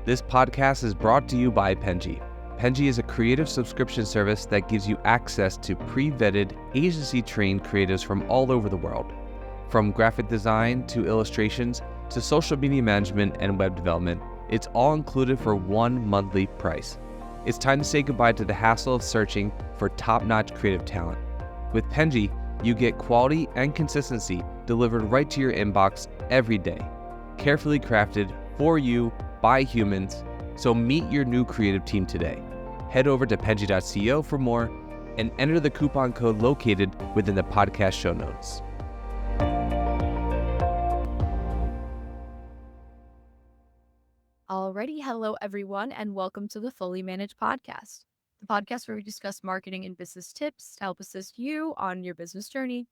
This podcast is brought to you by Penji. Penji is a creative subscription service that gives you access to pre-vetted, agency-trained creatives from all over the world. From graphic design to illustrations to social media management and web development, it's all included for one monthly price. It's time to say goodbye to the hassle of searching for top-notch creative talent. With Penji, you get quality and consistency delivered right to your inbox every day, carefully crafted for you by humans. So meet your new creative team today. Head over to penji.co for more and enter the coupon code located within the podcast show notes. Alrighty, hello everyone, and welcome to the Fully Managed Podcast, the podcast where we discuss marketing and business tips to help assist you on your business journey.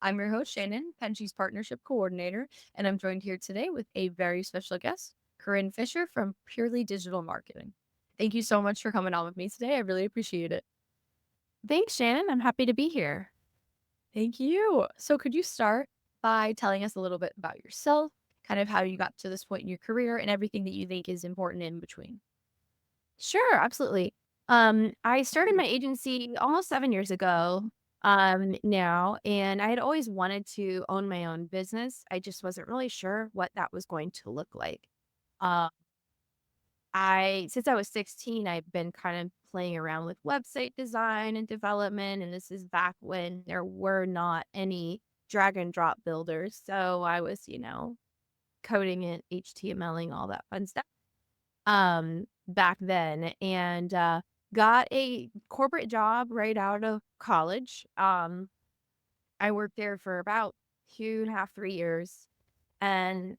I'm your host, Shannon, Penji's partnership coordinator, and I'm joined here today with a very special guest, Corinne Fisher from Purely Digital Marketing. Thank you so much for coming on with me today. I really appreciate it. Thanks, Shannon. I'm happy to be here. Thank you. So could you start by telling us a little bit about yourself, kind of how you got to this point in your career and everything that you think is important in between? Sure, absolutely. I started my agency almost 7 years ago now, and I had always wanted to own my own business. I just wasn't really sure what that was going to look like. Uh, since I was 16, I've been kind of playing around with website design and development, and this is back when there were not any drag and drop builders. So I was, coding it, HTMLing, all that fun stuff back then, and got a corporate job right out of college. I worked there for about 2.5, 3 years and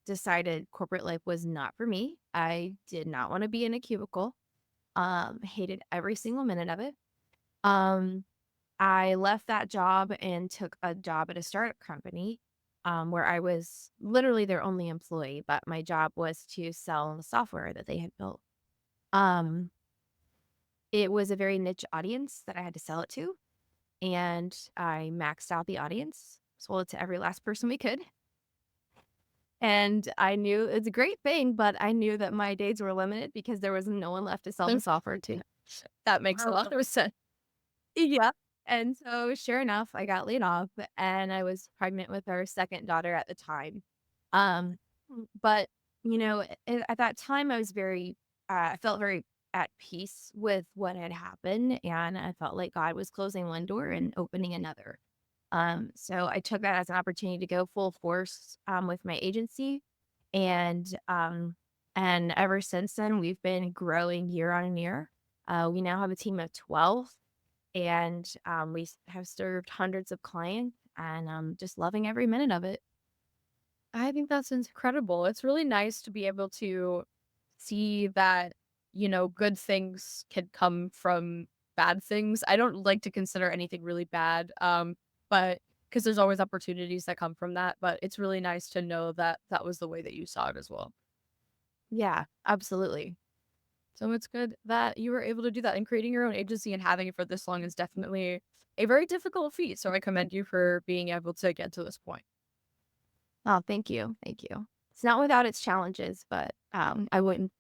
decided corporate life was not for me. I did not want to be in a cubicle. Hated every single minute of it. Um, I left that job and took a job at a startup company where I was literally their only employee, but my job was to sell the software that they had built. Um, it was a very niche audience that I had to sell it to, and I maxed out the audience, sold it to every last person we could. And I knew it's a great thing, but I knew that my days were limited because there was no one left to sell the software to. That makes a lot of sense. Yeah. And so sure enough, I got laid off and I was pregnant with our second daughter at the time. Um, but at that time I felt very at peace with what had happened, and I felt like God was closing one door and opening another. So I took that as an opportunity to go full force with my agency, and ever since then we've been growing year on year. We now have a team of 12, and we have served hundreds of clients, and I'm just loving every minute of it. I think that's incredible. It's really nice to be able to see that, good things can come from bad things. I don't like to consider anything really bad, but because there's always opportunities that come from that. But it's really nice to know that that was the way that you saw it as well. Yeah, absolutely. So it's good that you were able to do that. And creating your own agency and having it for this long is definitely a very difficult feat. So I commend you for being able to get to this point. Oh, thank you. Thank you. It's not without its challenges, but I wouldn't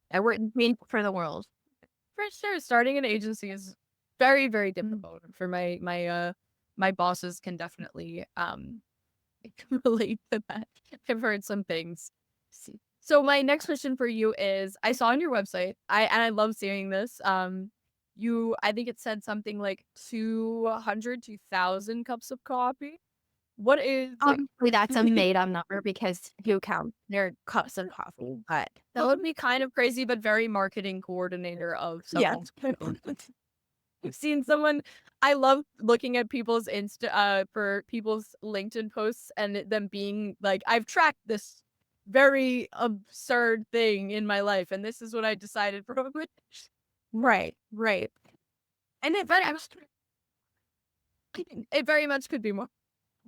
mean for the world. For sure, starting an agency is very, very difficult. For my bosses can definitely relate to that. I've heard some things. So my next question for you is, I saw on your website, I love seeing this. I think it said something like 200 to 1,000 cups of coffee. What is Obviously, that's a made-up number because who counts their cups of coffee? But that would be kind of crazy, but very marketing coordinator of someone's. I've seen someone. I love looking at people's for people's LinkedIn posts and them being like, I've tracked this very absurd thing in my life, and this is what I decided from it. right. And it very much could be more.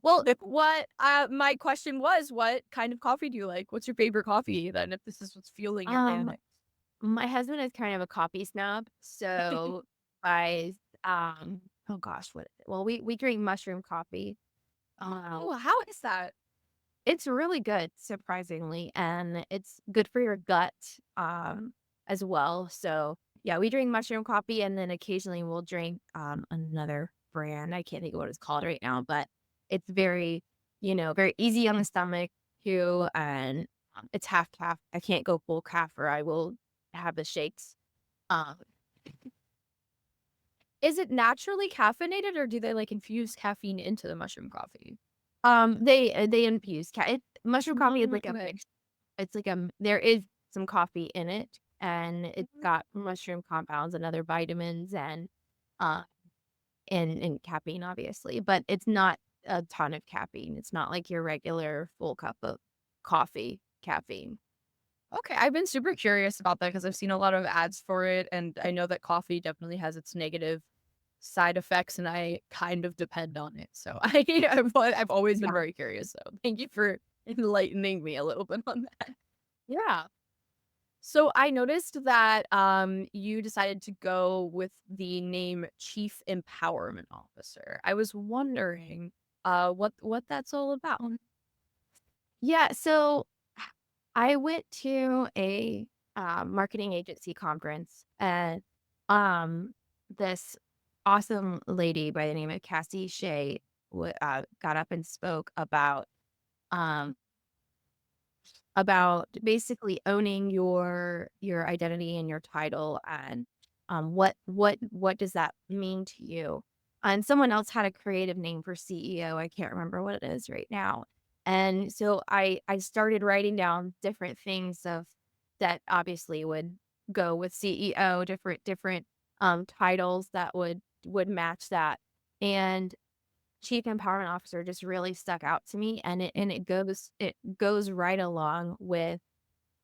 Well, what my question was, what kind of coffee do you like? What's your favorite coffee then, if this is what's fueling your family? My husband is kind of a coffee snob, so I oh gosh, what is it? Well, we drink mushroom coffee. Oh, how is that? It's really good, surprisingly, and it's good for your gut. as well. So yeah, we drink mushroom coffee, and then occasionally we'll drink another brand. I can't think of what it's called right now, but it's very, very easy on the stomach too, and it's half calf. I can't go full calf, or I will have the shakes. Um, Is it naturally caffeinated or do they like infuse caffeine into the mushroom coffee? they infuse mushroom coffee is like a Okay. mix. It's like there is some coffee in it, and it's got mushroom compounds and other vitamins uh and caffeine, obviously, but it's not a ton of caffeine. It's not like your regular full cup of coffee caffeine. Okay, I've been super curious about that because I've seen a lot of ads for it, and I know that coffee definitely has its negative side effects, and I kind of depend on it. So I've always been Yeah. very curious. So thank you for enlightening me a little bit on that. Yeah. So I noticed that you decided to go with the name Chief Empowerment Officer. I was wondering what that's all about. Yeah, so I went to a marketing agency conference, and this awesome lady by the name of Cassie Shea got up and spoke um, about basically owning your identity and your title, and what does that mean to you. And someone else had a creative name for CEO. I can't remember what it is right now. And so I started writing down different things of that obviously would go with CEO, different titles that would match that. And Chief Empowerment Officer just really stuck out to me, and it goes right along with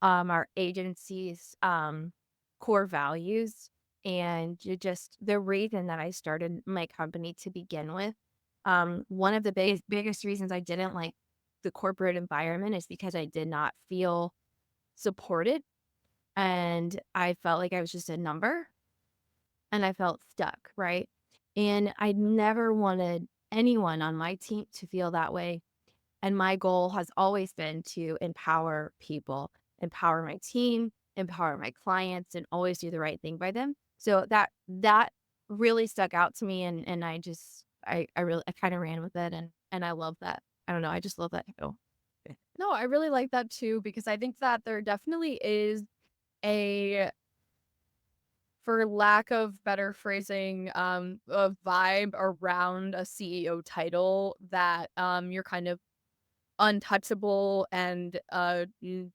our agency's core values, and just the reason that I started my company to begin with. One of the biggest reasons I didn't like the corporate environment is because I did not feel supported, and I felt like I was just a number, and I felt stuck, right? And I never wanted anyone on my team to feel that way. And my goal has always been to empower people, empower my team, empower my clients, and always do the right thing by them. So that really stuck out to me, and I kind of ran with it, and I love that. I don't know, I just love that too. No, I really like that too because I think that there definitely is a, for lack of better phrasing, a vibe around a CEO title that you're kind of untouchable and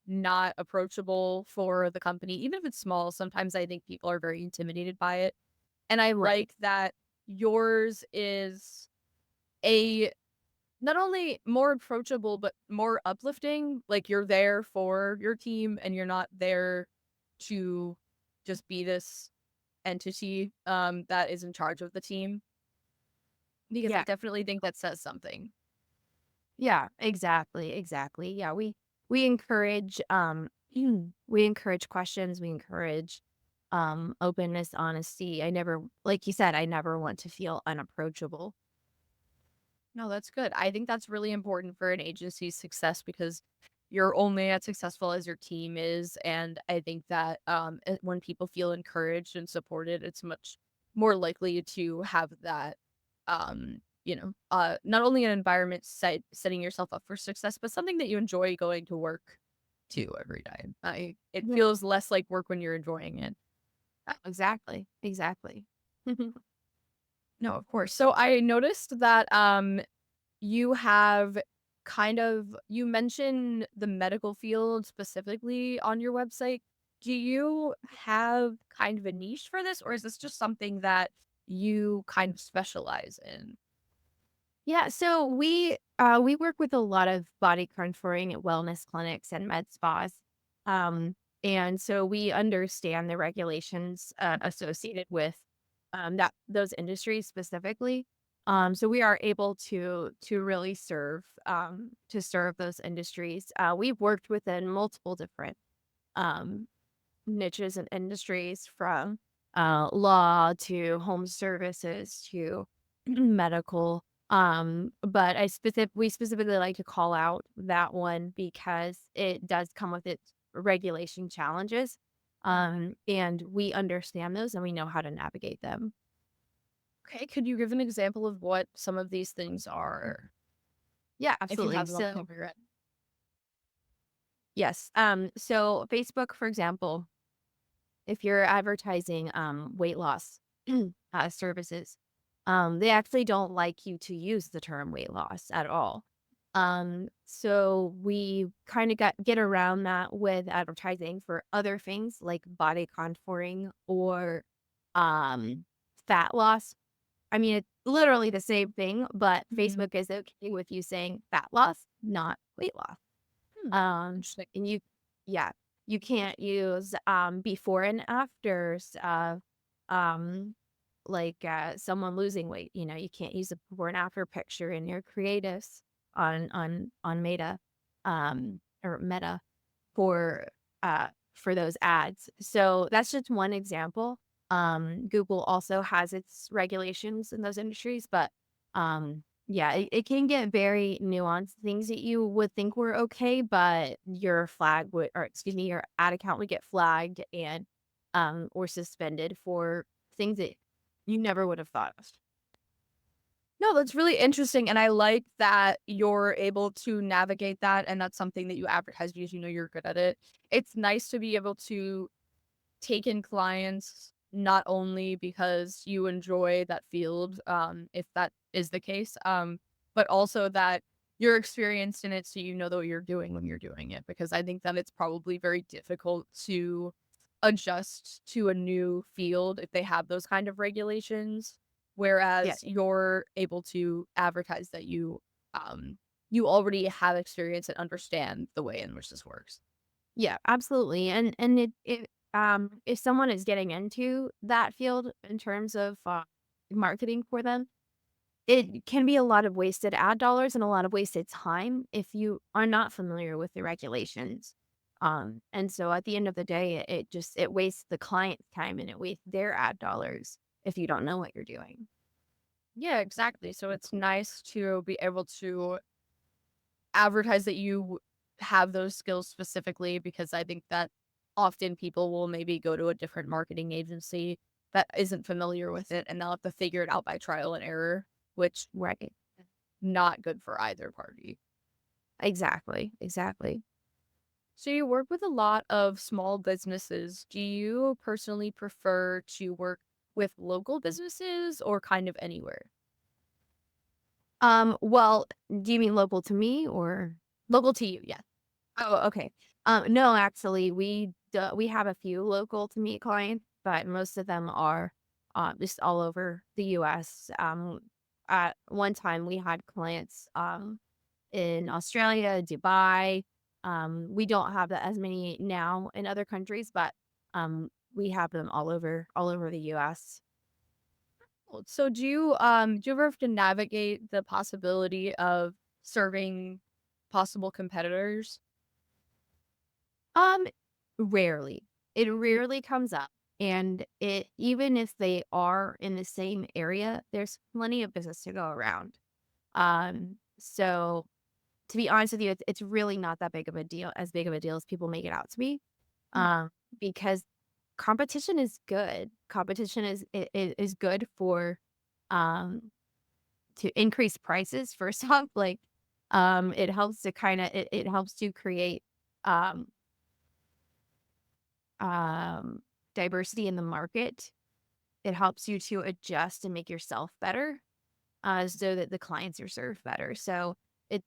not approachable for the company, even if it's small. Sometimes I think people are very intimidated by it, and I Right. like that yours is a not only more approachable but more uplifting. Like you're there for your team and you're not there to just be this entity that is in charge of the team, because I Yeah. definitely think that says something. Yeah, exactly, exactly. Yeah, we encourage we encourage questions, we encourage openness, honesty. I never, like you said, I never want to feel unapproachable. No, that's good. I think that's really important for an agency's success because you're only as successful as your team is. And I think that when people feel encouraged and supported, it's much more likely to have that, not only an environment setting yourself up for success, but something that you enjoy going to work to every day. It Yeah. feels less like work when you're enjoying it. Exactly. Exactly. No, of course. So I noticed that you have you mention the medical field specifically on your website. Do you have kind of a niche for this, or is this just something that you kind of specialize in? Yeah, so we work with a lot of body contouring at wellness clinics and med spas. Um, and so we understand the regulations associated with that those industries specifically. So we are able to really serve those industries. We've worked within multiple different um, niches and industries, from law to home services to medical. But we specifically like to call out that one because it does come with its regulation challenges. And we understand those and we know how to navigate them. Okay, could you give an example of what some of these things are, Yeah, if you absolutely. have them off the So top of your head? yes. So Facebook, for example, if you're advertising weight loss services, they actually don't like you to use the term weight loss at all. So we kind of get around that with advertising for other things like body contouring or um, fat loss. I mean, it's literally the same thing, but Mhm. Facebook is okay with you saying fat loss, not weight loss. Hmm, interesting. And yeah, you can't use before and afters of um someone losing weight. You know, you can't use a before and after picture in your creatives on Meta for for those ads. So that's just one example. Google also has its regulations in those industries, but yeah, it can get very nuanced. Things that you would think were okay, but your flag would, or excuse me, your ad account would get flagged and or suspended for things that you never would have thought of. No, that's really interesting, and I like that you're able to navigate that, and that's something that you advertise because you know you're good at it. It's nice to be able to take in clients not only because you enjoy that field, if that is the case, but also that you're experienced in it, so you know what you're doing when you're doing it. Because I think that it's probably very difficult to adjust to a new field if they have those kind of regulations, Yeah. whereas you're able to advertise that you already have experience and understand the way in which this works. Yeah, absolutely. And if someone is getting into that field in terms of marketing for them, it can be a lot of wasted ad dollars and a lot of wasted time if you are not familiar with the regulations. And so at the end of the day, it wastes the client's time and it wastes their ad dollars if you don't know what you're doing. Yeah, exactly. So it's nice to be able to advertise that you have those skills specifically, because I think that often people will maybe go to a different marketing agency that isn't familiar with it, and they'll have to figure it out by trial and error, which Right. not good for either party. Exactly. Exactly. So you work with a lot of small businesses. Do you personally prefer to work with local businesses or kind of anywhere? Well, do you mean local to me or? Local to you, yes. Oh, okay. No, actually, we have a few local to meet clients, but most of them are just all over the U.S. At one time, we had clients in Australia, Dubai. We don't have that as many now in other countries, but we have them all over the U.S. Well, so do you ever have to navigate the possibility of serving possible competitors? Um, Rarely. It rarely comes up. And it even if they are in the same area, there's plenty of business to go around. So to be honest with you, it's really not that big of a deal, as big of a deal as people make it out to be. Mm. Because competition is good. Competition is good for um to increase prices first off. Like it helps to it helps to create um um, diversity in the market. It helps you to adjust and make yourself better so that the clients are served better. So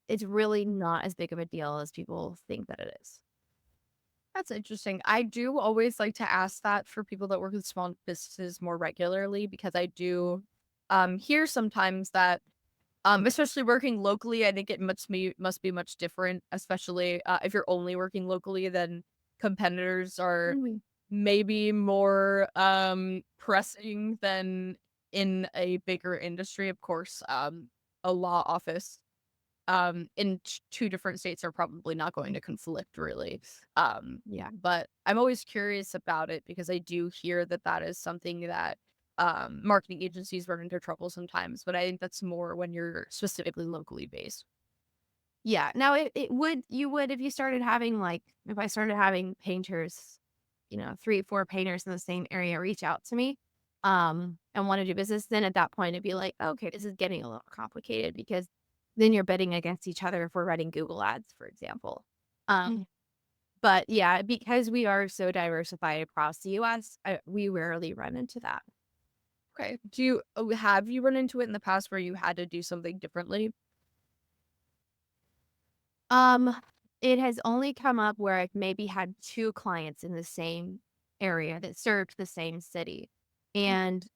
it's really not as big of a deal as people think that it is. That's interesting. I do always like to ask that for people that work with small businesses more regularly, because I do hear sometimes that especially working locally, I think it must be much different, especially if you're only working locally, then competitors are Mhm. maybe more pressing than in a bigger industry. Of course, a law office in two different states are probably not going to conflict really. Yeah. But I'm always curious about it because I do hear that that is something that marketing agencies run into trouble sometimes, but I think that's more when you're specifically locally based. Yeah. Now it would, you would, if you started having like, if I started having painters 3, 4 painters in the same area reach out to me, and want to do business, then at that point it'd be like, okay, this is getting a little complicated because then you're bidding against each other if we're running Google ads, for example. Um, but yeah, because we are so diversified across the US, we rarely run into that. Okay. Have you run into it in the past where you had to do something differently? Um, it has only come up where I've maybe had 2 clients in the same area that served the same city. And,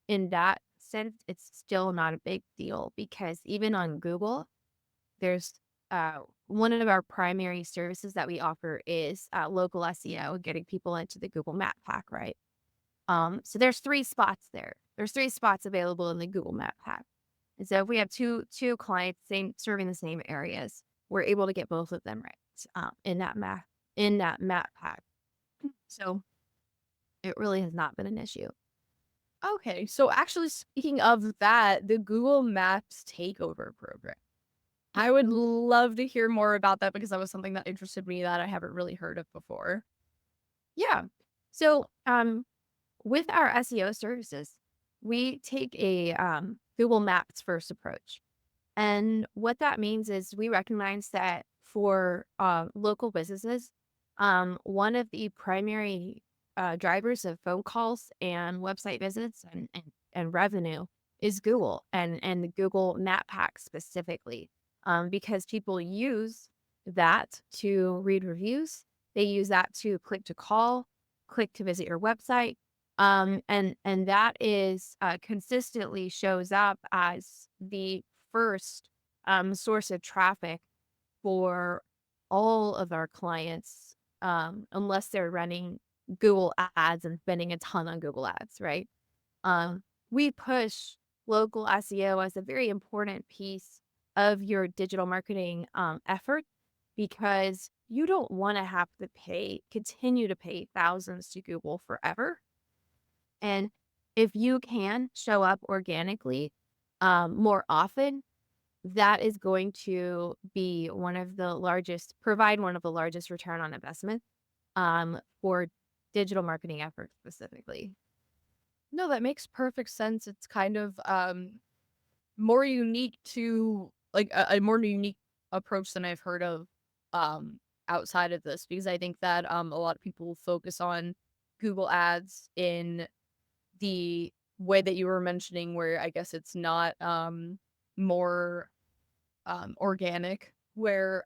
in that sense, it's still not a big deal because even on Google, there's, one of our primary services that we offer is, local SEO, getting people into the Google Map Pack, right? So there's 3 spots there. There's 3 spots available in the Google Map Pack. And so if we have two clients serving the same areas, we're able to get both of them right in that map pack. So it really has not been an issue. Okay. So actually speaking of that, the Google Maps takeover program. I would love to hear more about that because that was something that interested me that I haven't really heard of before. Yeah. So with our SEO services, we take a Google Maps first approach. And what that means is we recognize that for local businesses, one of the primary drivers of phone calls and website visits and revenue is Google and the Google Map Pack specifically, because people use that to read reviews. They use that to click to call, click to visit your website. And that is consistently shows up as the first source of traffic for all of our clients, unless they're running Google ads and spending a ton on Google ads, right? We push local SEO as a very important piece of your digital marketing effort because you don't want to have to continue to pay thousands to Google forever. And if you can show up organically more often, that is going to be provide one of the largest return on investment for digital marketing efforts specifically. No, that makes perfect sense. It's kind of more unique to like a more unique approach than I've heard of um outside of this because I think that a lot of people focus on Google ads in the way that you were mentioning where I guess it's not more organic where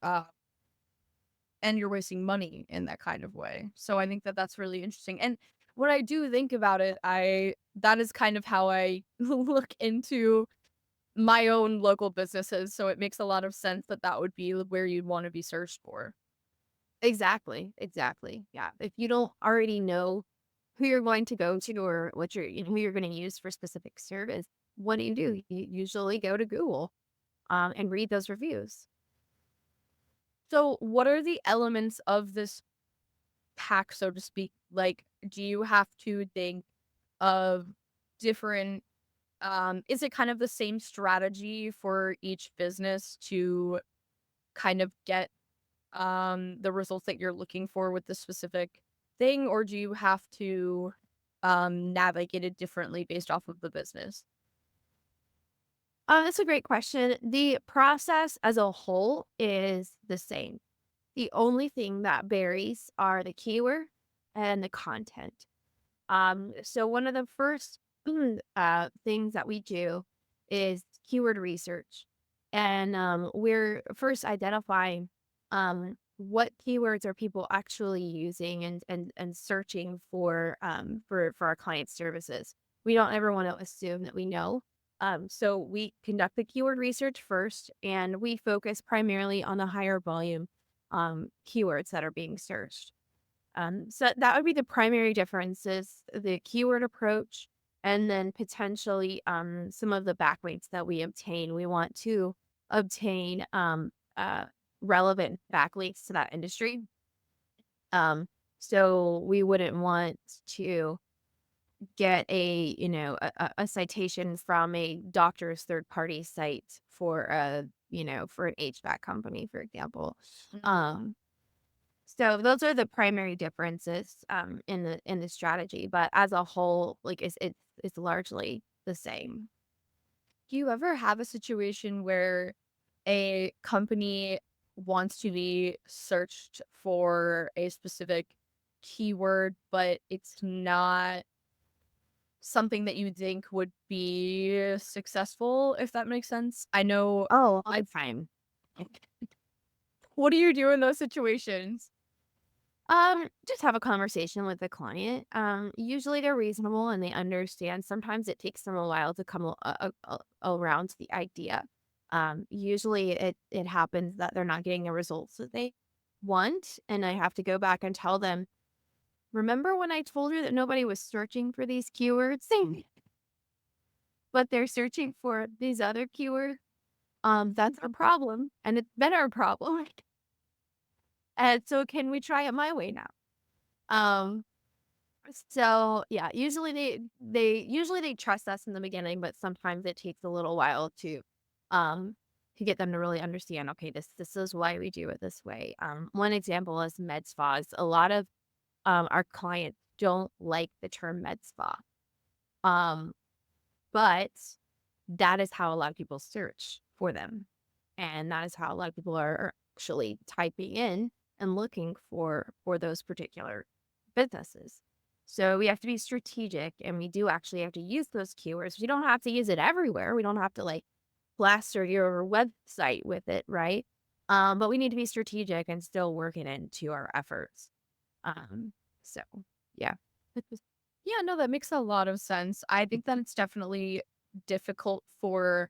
and you're wasting money in that kind of way. So I think that that's really interesting. And when I do think about it, that is kind of how I look into my own local businesses. So it makes a lot of sense that that would be where you'd want to be searched for. Exactly. Exactly. Yeah. If you don't already know who you're going to go to or who you're going to use for specific service, what do? You usually go to Google and read those reviews. So what are the elements of this pack, so to speak? Like, do you have to think of different is it kind of the same strategy for each business to kind of get the results that you're looking for with the specific thing, or do you have to navigate it differently based off of the business? That's a great question. The process as a whole is the same. The only thing that varies are the keyword and the content. So one of the first things that we do is keyword research, and we're first identifying what keywords are people actually using and searching for our client services. We don't ever want to assume that we know. So we conduct the keyword research first, and we focus primarily on the higher volume keywords that are being searched. So that would be the primary differences, the keyword approach, and then potentially some of the backlinks that we obtain. We want to obtain relevant backlinks to that industry. So we wouldn't want to get a citation from a doctor's third party site for for an HVAC company, for example. Mhm. Um, So those are the primary differences in the strategy, but as a whole, like it's largely the same. Do you ever have a situation where a company wants to be searched for a specific keyword, but it's not something that you think would be successful, if that makes sense? I know Oh, all the I time. what do you do in those situations? Just have a conversation with the client. Usually they're reasonable and they understand. Sometimes it takes them a while to come around to the idea. Usually it happens that they're not getting the results that they want, and I have to go back and tell them, remember when I told you that nobody was searching for these keywords, but they're searching for these other keywords? That's our problem, and it's been our problem. And so can we try it my way now? Um, So yeah, usually they trust us in the beginning, but sometimes it takes a little while to get them to really understand, okay, this is why we do it this way. One example is med spas. A lot of our clients don't like the term med spa. Um, but that is how a lot of people search for them. And that is how a lot of people are actually typing in and looking for those particular businesses. So we have to be strategic and we do actually have to use those keywords. We don't have to use it everywhere. We don't have to like plaster your website with it, right? But we need to be strategic and still work it into our efforts. Um, so yeah. Yeah, no, that makes a lot of sense. I think that it's definitely difficult for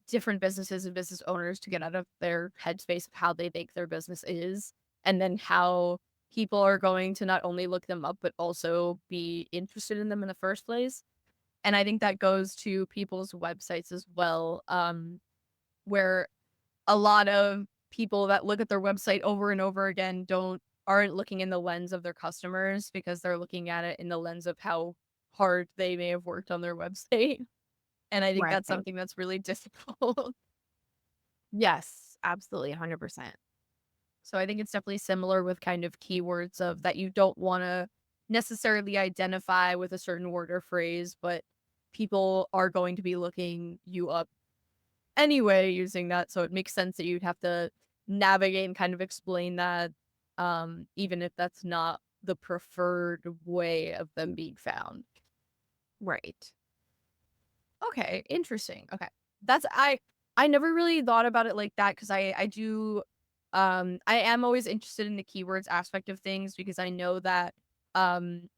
different businesses and business owners to get out of their headspace of how they think their business is, and then how people are going to not only look them up but also be interested in them in the first place. And I think that goes to people's websites as well, where a lot of people that look at their website over and over again aren't looking in the lens of their customers because they're looking at it in the lens of how hard they may have worked on their website. And I think Right. that's something that's really difficult. Yes, absolutely 100%. So I think it's definitely similar with kind of keywords of that you don't want to necessarily identify with a certain word or phrase, but people are going to be looking you up anyway using that. So it makes sense that you'd have to navigate and kind of explain that, even if that's not the preferred way of them being found. Right. Okay, interesting. Okay. That's I never really thought about it like that because I do I am always interested in the keywords aspect of things because I know that um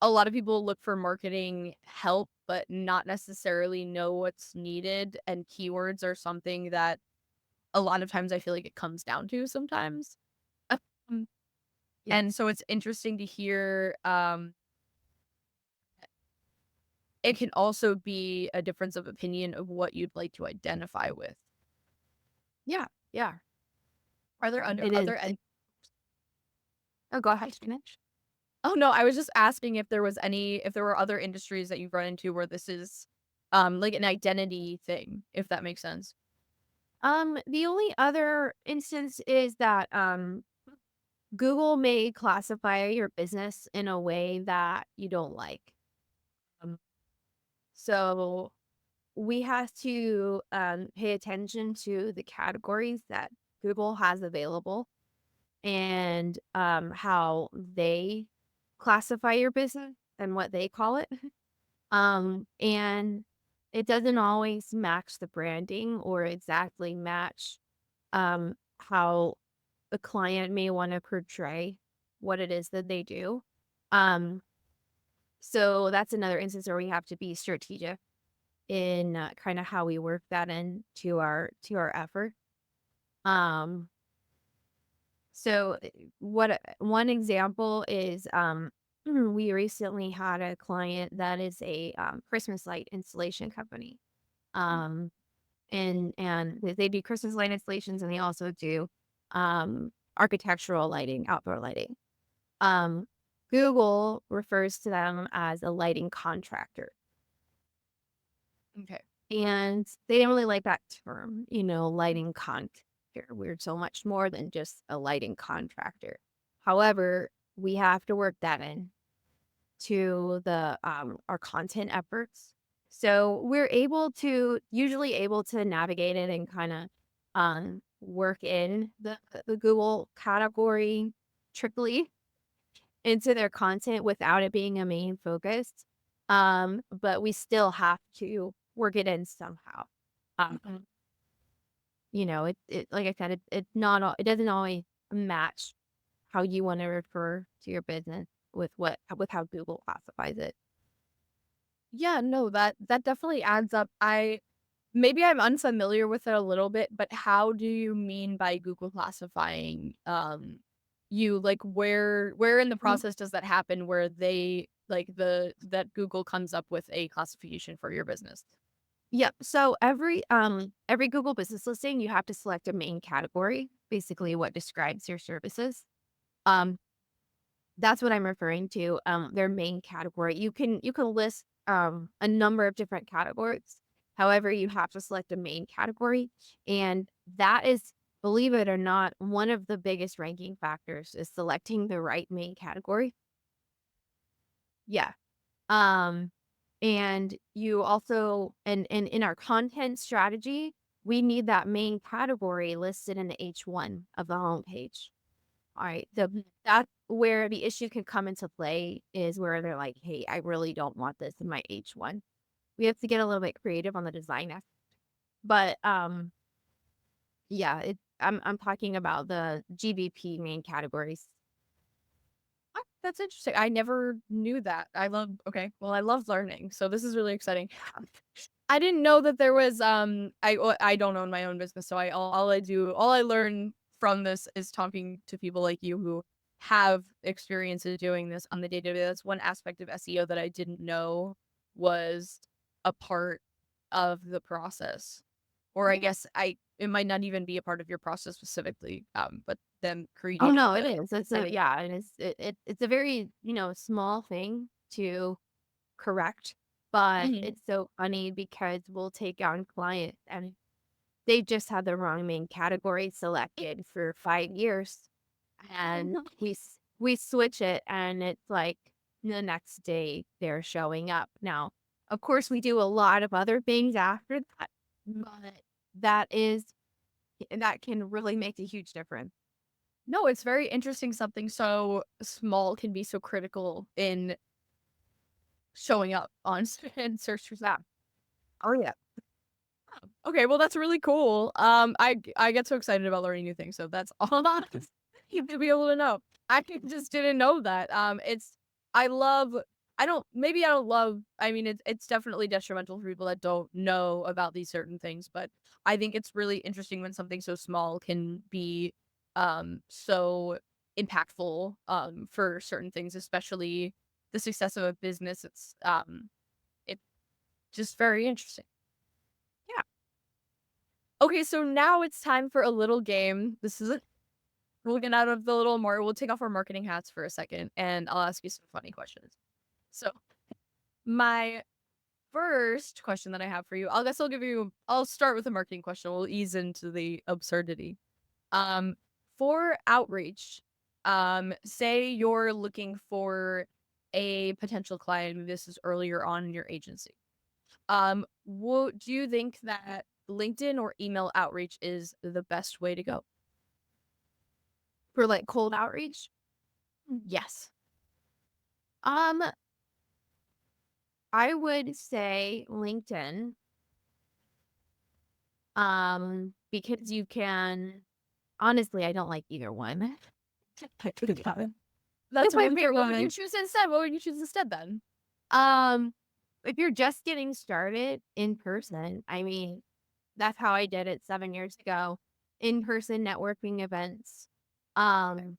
a lot of people look for marketing help but not necessarily know what's needed, and keywords are something that a lot of times I feel like it comes down to sometimes. Um, and Yes. so it's interesting to hear it can also be a difference of opinion of what you'd like to identify with. Yeah. Yeah. Are there It is. other Oh, go ahead, finish. Oh, no, I was just asking if there were other industries that you've run into where this is, like an identity thing, if that makes sense. The only other instance is that Google may classify your business in a way that you don't like. Um, so we have to pay attention to the categories that Google has available and how they classify your business and what they call it. And it doesn't always match the branding or exactly match how the client may want to portray what it is that they do. Um, so that's another instance where we have to be strategic in kind of how we work that into our effort. Um, so one example is we recently had a client that is a Christmas light installation company. Um, and they do Christmas light installations and they also do architectural lighting, outdoor lighting. Um, Google refers to them as a lighting contractor. Okay. And they didn't really like that term, lighting con. contractor. We're so much more than just a lighting contractor. However, we have to work that in to the our content efforts. So we're usually able to navigate it and kind of work in the Google category trickly into their content without it being a main focus. But we still have to work it in somehow. Um, it like I said, it doesn't always match how you want to refer to your business with how Google classifies it. Yeah, no, that definitely adds up. Maybe I'm unfamiliar with it a little bit, but how do you mean by Google classifying you? Like where in the process does that happen where they like that Google comes up with a classification for your business? Yep. So every Google business listing, you have to select a main category, basically what describes your services. Um, that's what I'm referring to. Their main category. You can list a number of different categories. However, you have to select a main category, and that is, believe it or not, one of the biggest ranking factors is selecting the right main category. Yeah. Um, and you also, and in our content strategy, we need that main category listed in the H1 of the homepage. All right. That's where the issue can come into play is where they're like, hey, I really don't want this in my H1. We have to get a little bit creative on the design aspect. But yeah, I'm talking about the GBP main categories. Ah, that's interesting. I never knew that. I love learning. So this is really exciting. I didn't know that there was I don't own my own business, so all I learn from this is talking to people like you who have experiences doing this on the day-to-day. That's one aspect of SEO that I didn't know was a part of the process. Or I guess it might not even be a part of your process specifically, but them Oh creating no, it the is. It's a yeah, and it's a very, small thing to correct, but Mhm. it's so funny because we'll take on clients and they just had the wrong main category selected for 5 years, and we switch it, and it's like the next day they're showing up. Now, of course, we do a lot of other things after that, but that is that can really make a huge difference. No, it's very interesting something so small can be so critical in showing up on and search results. Oh, yeah. Okay, well that's really cool. I get so excited about learning new things, so that's all that you to be able to know. I just didn't know that. I love I don't love I mean it's definitely detrimental for people that don't know about these certain things, but I think it's really interesting when something so small can be so impactful for certain things, especially the success of a business. It's just very interesting. Yeah. Okay, so now it's time for a little game. This is it. We'll get out of the we'll take off our marketing hats for a second and I'll ask you some funny questions. So, my first question that I have for you, I'll start with a marketing question. We'll ease into the absurdity. Um, for outreach, say you're looking for a potential client, maybe this is earlier on in your agency. Do you think that LinkedIn or email outreach is the best way to go? For, like, cold outreach? Yes. Um, I would say LinkedIn, because you can honestly, I don't like either one. That's my really favorite What would you one. choose instead? What would you choose instead then? Um, if you're just getting started in person, I mean, that's how I did it 7 years ago, in-person networking events. Um,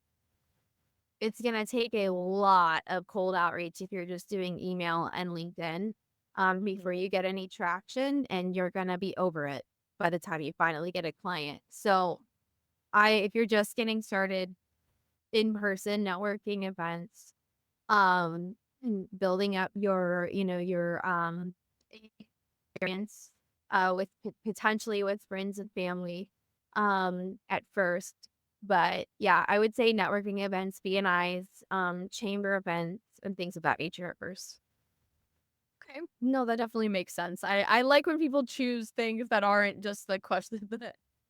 it's gonna take a lot of cold outreach if you're just doing email and LinkedIn, before you get any traction, and you're gonna be over it by the time you finally get a client. So, I if you're just getting started, in-person networking events, and building up your experience, with potentially with friends and family. at first. But yeah, I would say networking events, BNIs, chamber events, and things of that nature at first. Okay. No, that definitely makes sense. I like when people choose things that aren't just the question,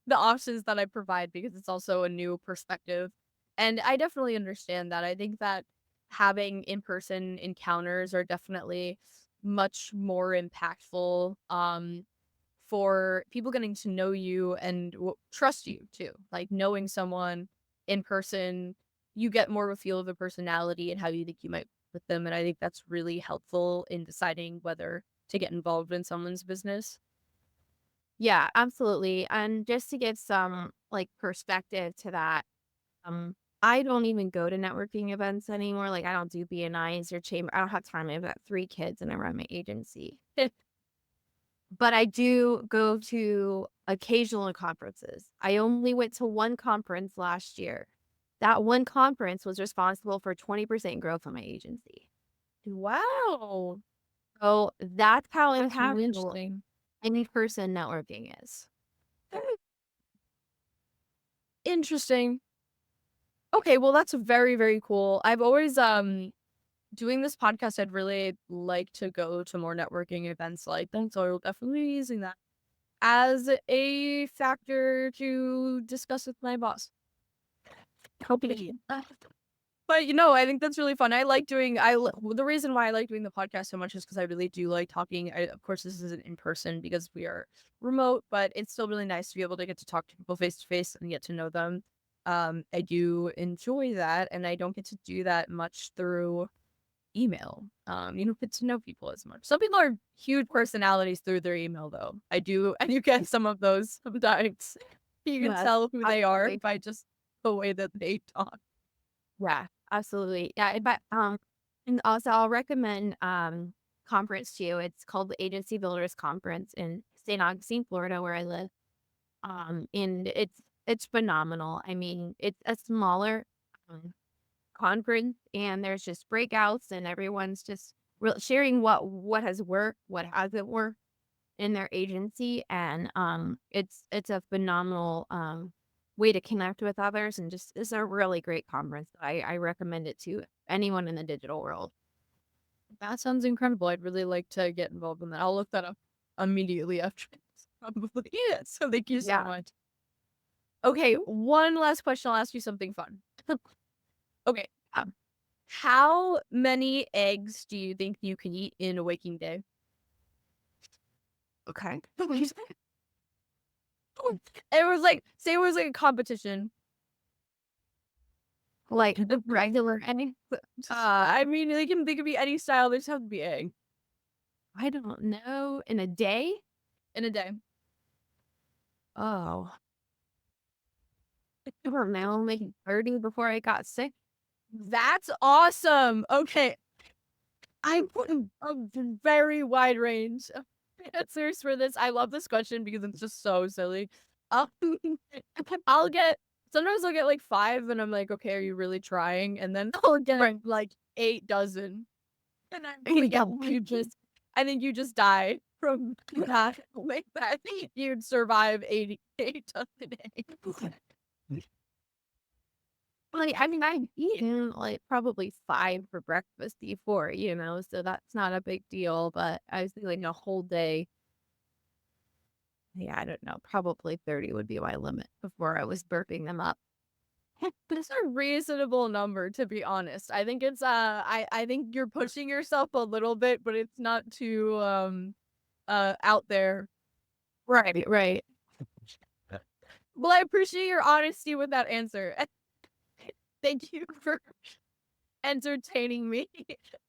the options that I provide, because it's also a new perspective. And I definitely understand that. I think that having in-person encounters are definitely much more impactful for people getting to know you and trust you too. Like knowing someone in person, you get more of a feel of the personality and how you think you might with them. And I think that's really helpful in deciding whether to get involved in someone's business. Yeah, absolutely. And just to give some like perspective to that, um, I don't even go to networking events anymore. Like I don't do BNIs or chamber. I don't have time. I've got 3 kids and I run my agency. But I do go to occasional conferences. I only went to one conference last year. That one conference was responsible for 20% growth on my agency. Wow. So that's how That's really impactful interesting. in-person networking is. Interesting. Okay, well that's very, very cool. I've always doing this podcast, I'd really like to go to more networking events like that. So I'll definitely be using that as a factor to discuss with my boss. Hopefully. But I think that's really fun. The reason why I like doing the podcast so much is because I really do like talking. Of course, this isn't in person because we are remote, but it's still really nice to be able to get to talk to people face to face and get to know them. I do enjoy that, and I don't get to do that much through email. You don't get to know people as much. Some people are huge personalities through their email, though. I do get some of those sometimes. You can Yes, tell who they are absolutely. by just the way that they talk. Yeah, absolutely. Yeah, but and also I'll recommend conference to you. It's called the Agency Builders Conference in St. Augustine, Florida, where I live. And it's phenomenal. I mean, it's a smaller um, conference, and there's just breakouts, and everyone's just sharing what has worked, what hasn't worked in their agency, and it's a phenomenal way to connect with others, and just it's a really great conference. I recommend it to anyone in the digital world. That sounds incredible. I'd really like to get involved in that. I'll look that up immediately after this, probably. Yeah, so thank you so Yeah. much. Okay, one last question. I'll ask you something fun. Okay. How many eggs do you think you can eat in a waking day? Okay. It was like, say it was like a competition. Like the regular any I mean, they can be any style. They just have to be egg I don't know, in a day? in a day. Oh. I don't know, maybe 30 before I got sick. That's awesome. Okay, I put a very wide range of answers for this. I love this question because it's just so silly. Um, I'll get sometimes I'll get like 5, and I'm like, okay, are you really trying? And then I'll get like 8 dozen, and I'm like, yeah, I think you just die from that. Like that, you'd survive 88 dozen eggs. Well, I mean, I've eaten like probably 5 for breakfast before, so that's not a big deal. But I was thinking a whole day. Yeah, I don't know. Probably 30 would be my limit before I was burping them up. That's a reasonable number, to be honest. I think it's I think you're pushing yourself a little bit, but it's not too out there. Right, right. Well, I appreciate your honesty with that answer. Thank you for entertaining me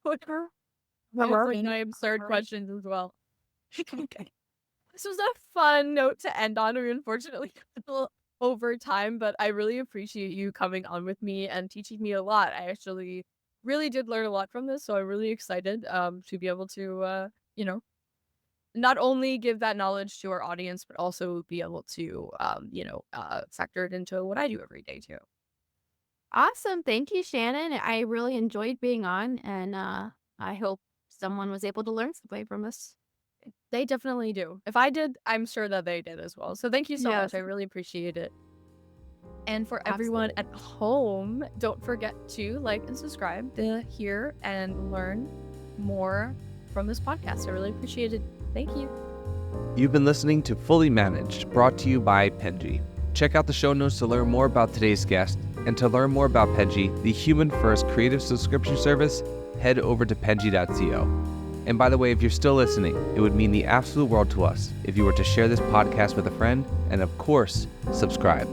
with answering my absurd questions as well. This was a fun note to end on. We unfortunately a little over time, but I really appreciate you coming on with me and teaching me a lot. I actually really did learn a lot from this, so I'm really excited to be able to not only give that knowledge to our audience, but also be able to factor it into what I do every day too. Awesome. Thank you, Shannon. I really enjoyed being on, and I hope someone was able to learn something from us. They definitely do. If I did, I'm sure that they did as well. So thank you so Yes. much. I really appreciate it. And for everyone at home, don't forget to like and subscribe to hear and learn more from this podcast. I really appreciate it. Thank you. You've been listening to Fully Managed, brought to you by Penji. Check out the show notes to learn more about today's guest, and to learn more about Penji, the human-first creative subscription service, head over to penji.co. And by the way, if you're still listening, it would mean the absolute world to us if you were to share this podcast with a friend, and of course, subscribe.